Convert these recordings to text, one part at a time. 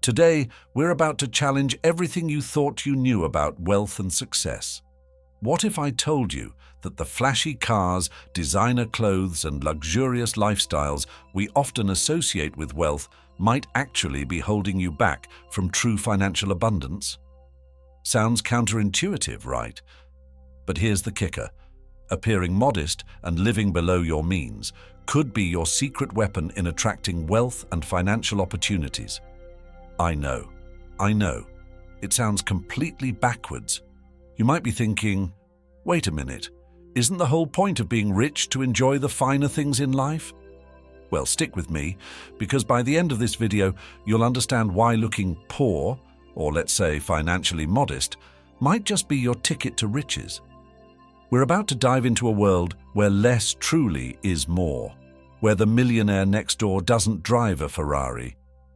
Today, we're about to challenge everything you thought you knew about wealth and success. What if I told you that the flashy cars, designer clothes, and luxurious lifestyles we often associate with wealth might actually be holding you back from true financial abundance? Sounds counterintuitive, right? But here's the kicker. Appearing modest and living below your means could be your secret weapon in attracting wealth and financial opportunities. I know. It sounds completely backwards. You might be thinking, wait a minute, isn't the whole point of being rich to enjoy the finer things in life? Well, stick with me, because by the end of this video, you'll understand why looking poor, or let's say financially modest, might just be your ticket to riches. We're about to dive into a world where less truly is more, where the millionaire next door doesn't drive a Ferrari,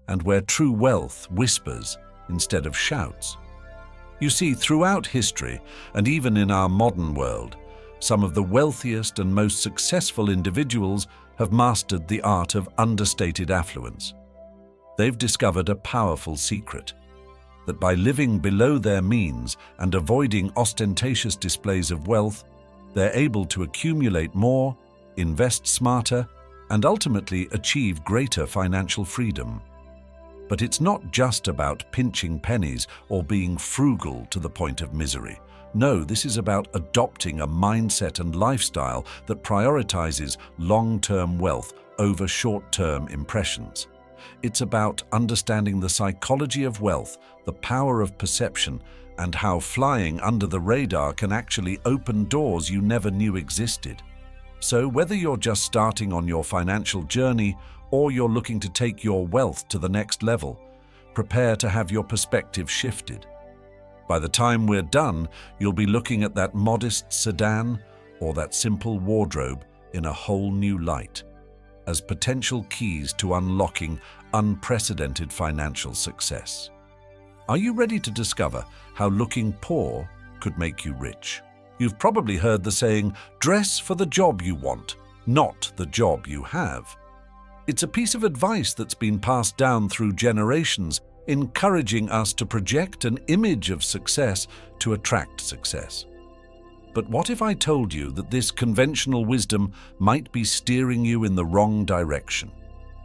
and where true wealth whispers instead of shouts. You see, throughout history, and even in our modern world, some of the wealthiest and most successful individuals have mastered the art of understated affluence. They've discovered a powerful secret, that by living below their means and avoiding ostentatious displays of wealth, they're able to accumulate more, invest smarter, and ultimately achieve greater financial freedom. But it's not just about pinching pennies or being frugal to the point of misery. No, this is about adopting a mindset and lifestyle that prioritizes long-term wealth over short-term impressions. It's about understanding the psychology of wealth, the power of perception, and how flying under the radar can actually open doors you never knew existed. So whether you're just starting on your financial journey or you're looking to take your wealth to the next level, prepare to have your perspective shifted. By the time we're done, you'll be looking at that modest sedan or that simple wardrobe in a whole new light, as potential keys to unlocking unprecedented financial success. Are you ready to discover how looking poor could make you rich? You've probably heard the saying, dress for the job you want, not the job you have. It's a piece of advice that's been passed down through generations, encouraging us to project an image of success to attract success. But what if I told you that this conventional wisdom might be steering you in the wrong direction?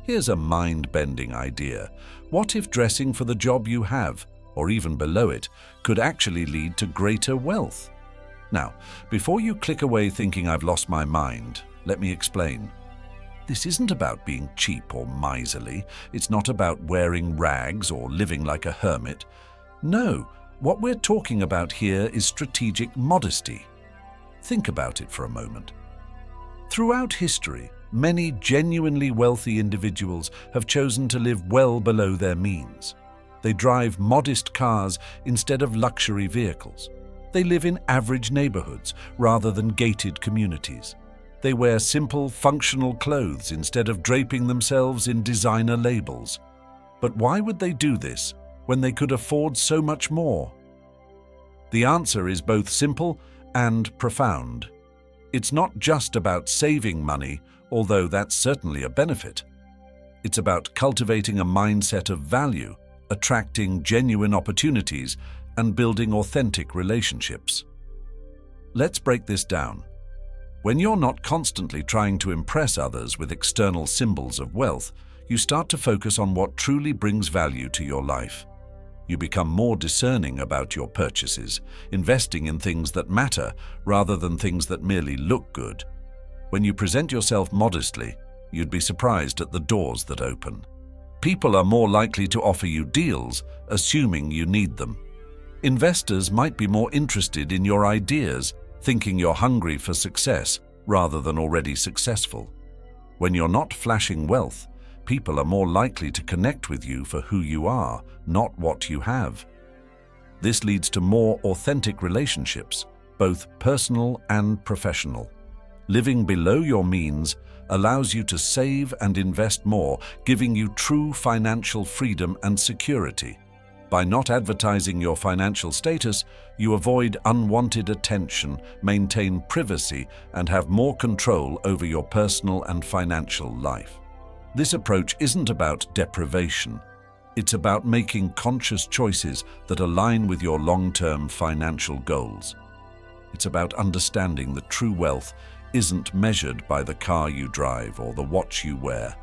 Here's a mind-bending idea. What if dressing for the job you have, or even below it, could actually lead to greater wealth? Now, before you click away thinking I've lost my mind, let me explain. This isn't about being cheap or miserly. It's not about wearing rags or living like a hermit. No, what we're talking about here is strategic modesty. Think about it for a moment. Throughout history, many genuinely wealthy individuals have chosen to live well below their means. They drive modest cars instead of luxury vehicles. They live in average neighborhoods rather than gated communities. They wear simple, functional clothes instead of draping themselves in designer labels. But why would they do this when they could afford so much more? The answer is both simple and profound. It's not just about saving money, although that's certainly a benefit. It's about cultivating a mindset of value, attracting genuine opportunities, and building authentic relationships. Let's break this down. When you're not constantly trying to impress others with external symbols of wealth, you start to focus on what truly brings value to your life. You become more discerning about your purchases, investing in things that matter rather than things that merely look good. When you present yourself modestly, you'd be surprised at the doors that open. People are more likely to offer you deals, assuming you need them. Investors might be more interested in your ideas, thinking you're hungry for success rather than already successful. When you're not flashing wealth, people are more likely to connect with you for who you are, not what you have. This leads to more authentic relationships, both personal and professional. Living below your means allows you to save and invest more, giving you true financial freedom and security. By not advertising your financial status, you avoid unwanted attention, maintain privacy, and have more control over your personal and financial life. This approach isn't about deprivation. It's about making conscious choices that align with your long-term financial goals. It's about understanding that true wealth isn't measured by the car you drive or the watch you wear,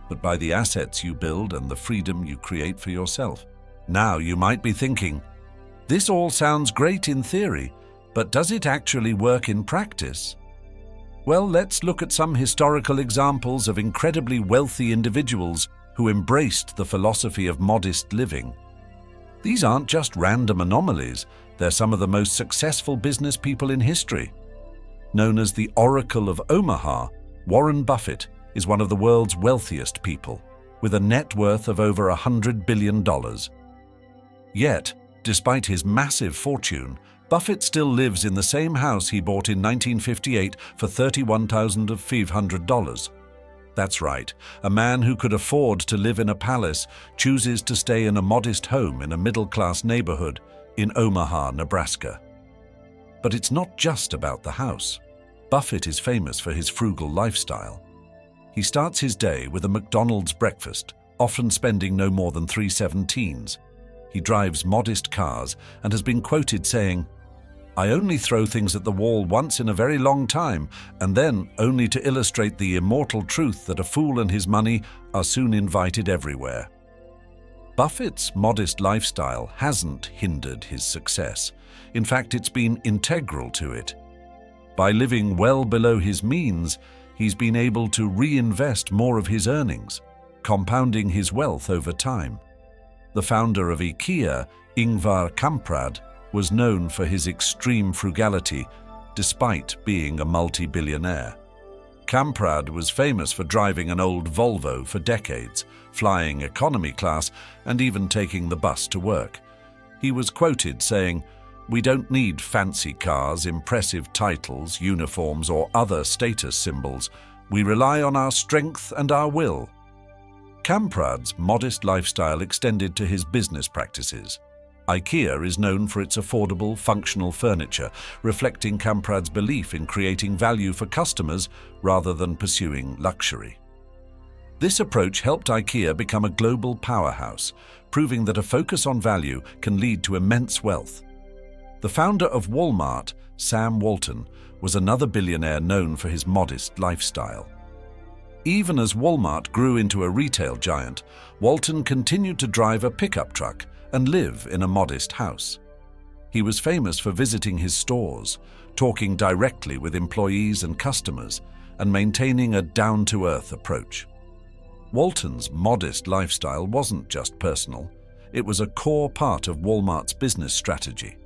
but by the assets you build and the freedom you create for yourself. Now you might be thinking, this all sounds great in theory, but does it actually work in practice? Well, let's look at some historical examples of incredibly wealthy individuals who embraced the philosophy of modest living. These aren't just random anomalies, they're some of the most successful business people in history. Known as the Oracle of Omaha, Warren Buffett is one of the world's wealthiest people, with a net worth of over $100 billion. Yet, despite his massive fortune, Buffett still lives in the same house he bought in 1958 for $31,500. That's right, a man who could afford to live in a palace chooses to stay in a modest home in a middle-class neighborhood in Omaha, Nebraska. But it's not just about the house. Buffett is famous for his frugal lifestyle. He starts his day with a McDonald's breakfast, often spending no more than 317s. He drives modest cars and has been quoted saying, "I only throw things at the wall once in a very long time, and then only to illustrate the immortal truth that a fool and his money are soon invited everywhere." Buffett's modest lifestyle hasn't hindered his success. In fact, it's been integral to it. By living well below his means, he's been able to reinvest more of his earnings, compounding his wealth over time. The founder of IKEA, Ingvar Kamprad, was known for his extreme frugality, despite being a multi-billionaire. Kamprad was famous for driving an old Volvo for decades, flying economy class, and even taking the bus to work. He was quoted saying, "We don't need fancy cars, impressive titles, uniforms, or other status symbols. We rely on our strength and our will." Kamprad's modest lifestyle extended to his business practices. IKEA is known for its affordable, functional furniture, reflecting Kamprad's belief in creating value for customers rather than pursuing luxury. This approach helped IKEA become a global powerhouse, proving that a focus on value can lead to immense wealth. The founder of Walmart, Sam Walton, was another billionaire known for his modest lifestyle. Even as Walmart grew into a retail giant, Walton continued to drive a pickup truck and live in a modest house. He was famous for visiting his stores, talking directly with employees and customers, and maintaining a down-to-earth approach. Walton's modest lifestyle wasn't just personal, it was a core part of Walmart's business strategy.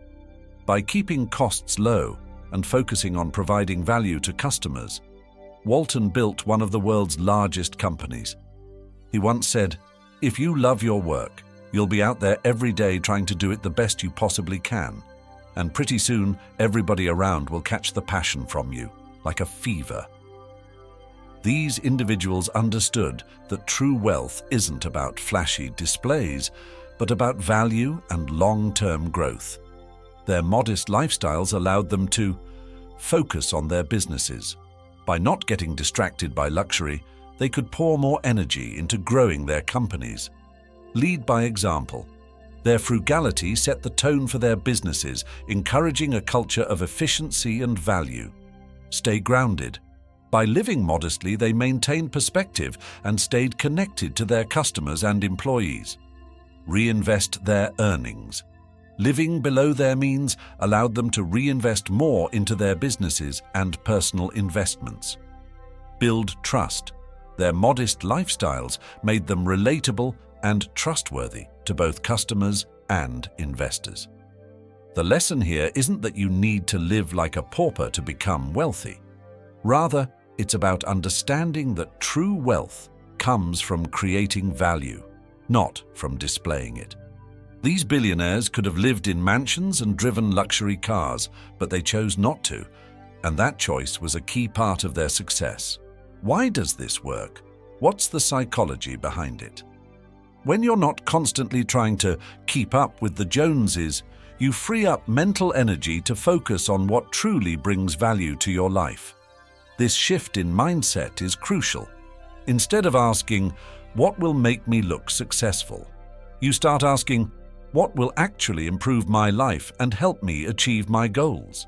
By keeping costs low and focusing on providing value to customers, Walton built one of the world's largest companies. He once said, "If you love your work, you'll be out there every day trying to do it the best you possibly can, and pretty soon everybody around will catch the passion from you, like a fever." These individuals understood that true wealth isn't about flashy displays, but about value and long-term growth. Their modest lifestyles allowed them to focus on their businesses. By not getting distracted by luxury, they could pour more energy into growing their companies. Lead by example. Their frugality set the tone for their businesses, encouraging a culture of efficiency and value. Stay grounded. By living modestly, they maintained perspective and stayed connected to their customers and employees. Reinvest their earnings. Living below their means allowed them to reinvest more into their businesses and personal investments. Build trust. Their modest lifestyles made them relatable and trustworthy to both customers and investors. The lesson here isn't that you need to live like a pauper to become wealthy. Rather, it's about understanding that true wealth comes from creating value, not from displaying it. These billionaires could have lived in mansions and driven luxury cars, but they chose not to, and that choice was a key part of their success. Why does this work? What's the psychology behind it? When you're not constantly trying to keep up with the Joneses, you free up mental energy to focus on what truly brings value to your life. This shift in mindset is crucial. Instead of asking, "What will make me look successful?" You start asking, what will actually improve my life and help me achieve my goals?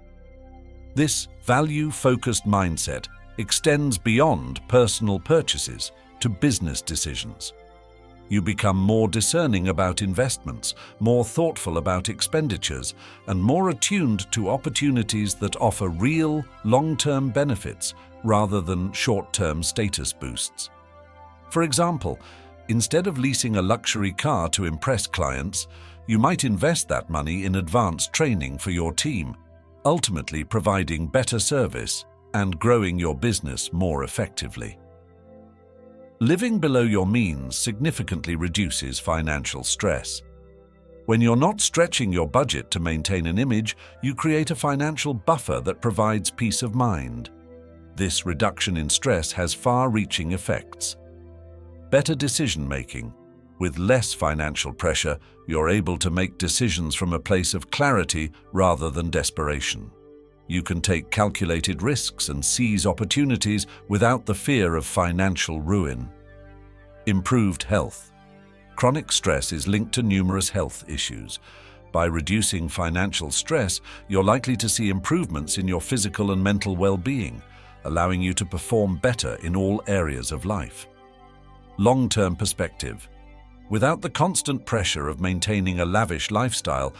This value-focused mindset extends beyond personal purchases to business decisions. You become more discerning about investments, more thoughtful about expenditures, and more attuned to opportunities that offer real, long-term benefits rather than short-term status boosts. For example, instead of leasing a luxury car to impress clients, you might invest that money in advanced training for your team, ultimately providing better service and growing your business more effectively. Living below your means significantly reduces financial stress. When you're not stretching your budget to maintain an image, you create a financial buffer that provides peace of mind. This reduction in stress has far-reaching effects. Better decision-making. With less financial pressure, you're able to make decisions from a place of clarity rather than desperation. You can take calculated risks and seize opportunities without the fear of financial ruin. Improved health. Chronic stress is linked to numerous health issues. By reducing financial stress, you're likely to see improvements in your physical and mental well-being, allowing you to perform better in all areas of life. Long-term perspective. Without the constant pressure of maintaining a lavish lifestyle,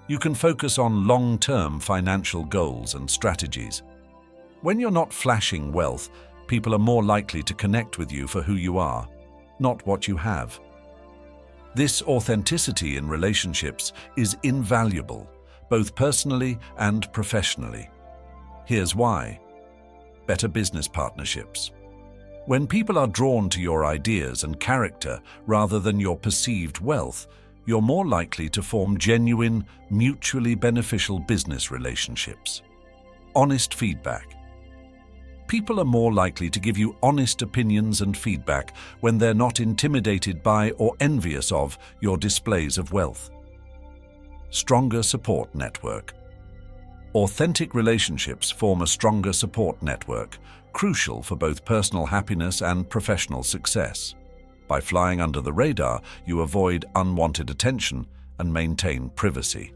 you can focus on long-term financial goals and strategies. When you're not flashing wealth, people are more likely to connect with you for who you are, not what you have. This authenticity in relationships is invaluable, both personally and professionally. Here's why. Better business partnerships. When people are drawn to your ideas and character rather than your perceived wealth, you're more likely to form genuine, mutually beneficial business relationships. Honest feedback. People are more likely to give you honest opinions and feedback when they're not intimidated by or envious of your displays of wealth. Stronger support network. Authentic relationships form a stronger support network, crucial for both personal happiness and professional success. By flying under the radar, you avoid unwanted attention and maintain privacy.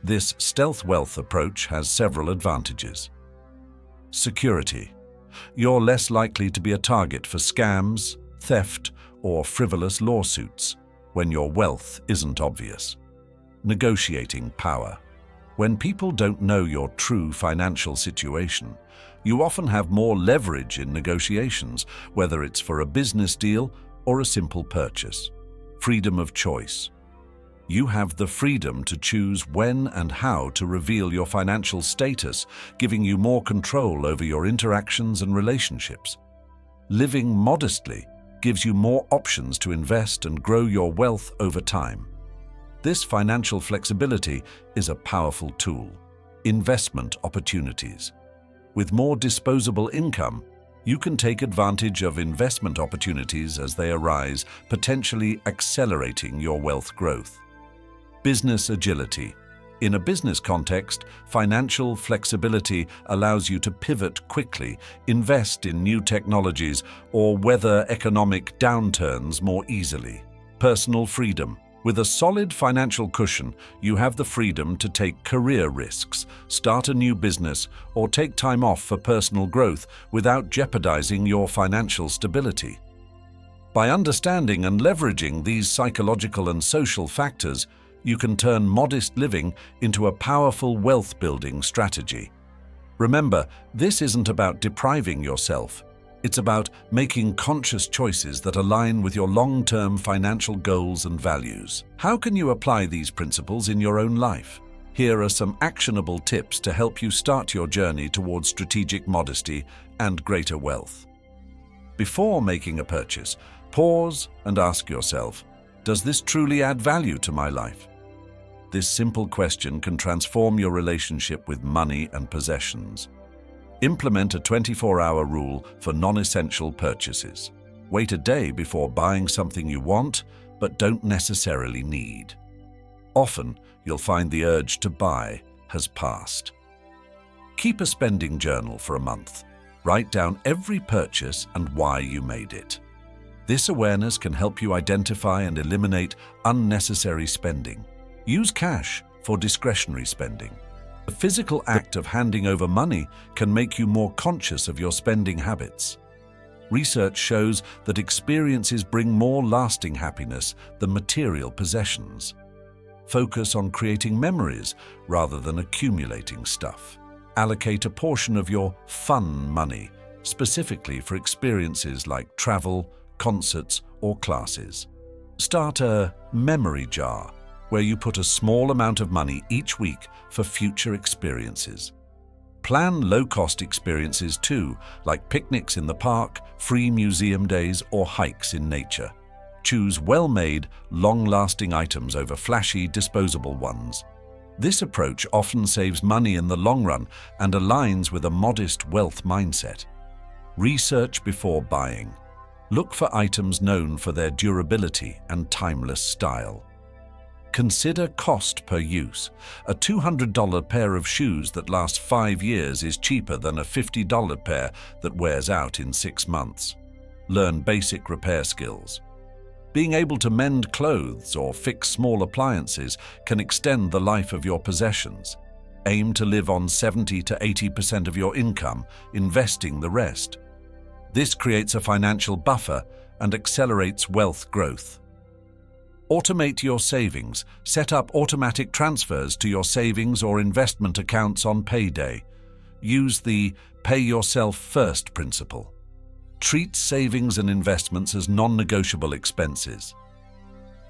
This stealth wealth approach has several advantages. Security. You're less likely to be a target for scams, theft, or frivolous lawsuits when your wealth isn't obvious. Negotiating power. When people don't know your true financial situation, you often have more leverage in negotiations, whether it's for a business deal or a simple purchase. Freedom of choice. You have the freedom to choose when and how to reveal your financial status, giving you more control over your interactions and relationships. Living modestly gives you more options to invest and grow your wealth over time. This financial flexibility is a powerful tool. Investment opportunities. With more disposable income, you can take advantage of investment opportunities as they arise, potentially accelerating your wealth growth. Business agility. In a business context, financial flexibility allows you to pivot quickly, invest in new technologies, or weather economic downturns more easily. Personal freedom. With a solid financial cushion, you have the freedom to take career risks, start a new business, or take time off for personal growth without jeopardizing your financial stability. By understanding and leveraging these psychological and social factors, you can turn modest living into a powerful wealth-building strategy. Remember, this isn't about depriving yourself. It's about making conscious choices that align with your long-term financial goals and values. How can you apply these principles in your own life? Here are some actionable tips to help you start your journey towards strategic modesty and greater wealth. Before making a purchase, pause and ask yourself, does this truly add value to my life? This simple question can transform your relationship with money and possessions. Implement a 24-hour rule for non-essential purchases. Wait a day before buying something you want, but don't necessarily need. Often, you'll find the urge to buy has passed. Keep a spending journal for a month. Write down every purchase and why you made it. This awareness can help you identify and eliminate unnecessary spending. Use cash for discretionary spending. The physical act of handing over money can make you more conscious of your spending habits. Research shows that experiences bring more lasting happiness than material possessions. Focus on creating memories rather than accumulating stuff. Allocate a portion of your fun money, specifically for experiences like travel, concerts, or classes. Start a memory jar, where you put a small amount of money each week for future experiences. Plan low-cost experiences too, like picnics in the park, free museum days, or hikes in nature. Choose well-made, long-lasting items over flashy, disposable ones. This approach often saves money in the long run and aligns with a modest wealth mindset. Research before buying. Look for items known for their durability and timeless style. Consider cost per use. A $200 pair of shoes that lasts 5 years is cheaper than a $50 pair that wears out in 6 months. Learn basic repair skills. Being able to mend clothes or fix small appliances can extend the life of your possessions. Aim to live on 70 to 80% of your income, investing the rest. This creates a financial buffer and accelerates wealth growth. Automate your savings. Set up automatic transfers to your savings or investment accounts on payday. Use the pay yourself first principle. Treat savings and investments as non-negotiable expenses.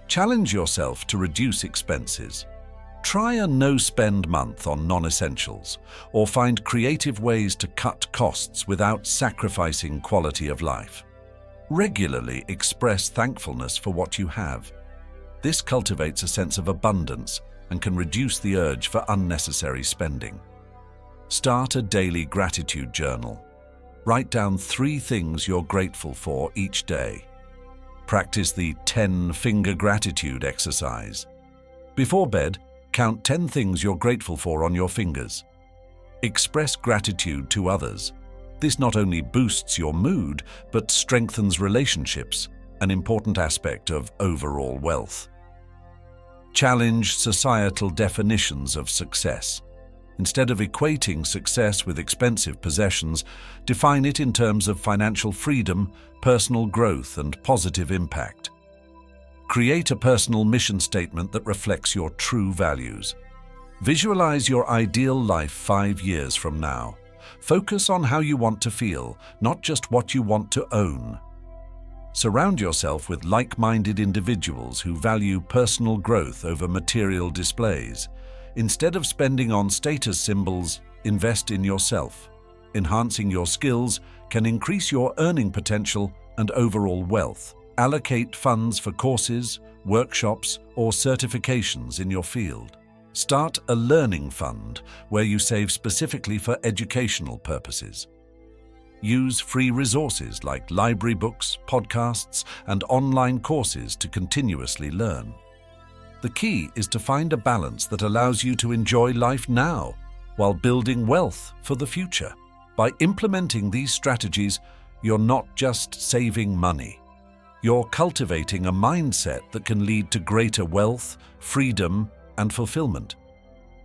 Challenge yourself to reduce expenses. Try a no-spend month on non-essentials, or find creative ways to cut costs without sacrificing quality of life. Regularly express thankfulness for what you have. This cultivates a sense of abundance and can reduce the urge for unnecessary spending. Start a daily gratitude journal. Write down 3 things you're grateful for each day. Practice the 10-finger gratitude exercise. Before bed, count 10 things you're grateful for on your fingers. Express gratitude to others. This not only boosts your mood, but strengthens relationships, an important aspect of overall wealth. Challenge societal definitions of success. Instead of equating success with expensive possessions, define it in terms of financial freedom, personal growth, and positive impact. Create a personal mission statement that reflects your true values. Visualize your ideal life 5 years from now. Focus on how you want to feel, not just what you want to own. Surround yourself with like-minded individuals who value personal growth over material displays. Instead of spending on status symbols, invest in yourself. Enhancing your skills can increase your earning potential and overall wealth. Allocate funds for courses, workshops, or certifications in your field. Start a learning fund where you save specifically for educational purposes. Use free resources like library books, podcasts, and online courses to continuously learn. The key is to find a balance that allows you to enjoy life now while building wealth for the future. By implementing these strategies, you're not just saving money. You're cultivating a mindset that can lead to greater wealth, freedom, and fulfillment.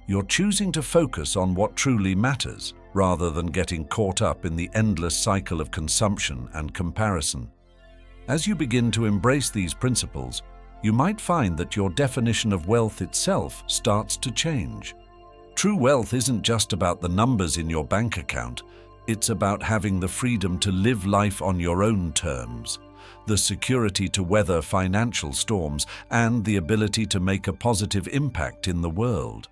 You're choosing to focus on what truly matters, rather than getting caught up in the endless cycle of consumption and comparison. As you begin to embrace these principles, you might find that your definition of wealth itself starts to change. True wealth isn't just about the numbers in your bank account, it's about having the freedom to live life on your own terms, the security to weather financial storms, and the ability to make a positive impact in the world.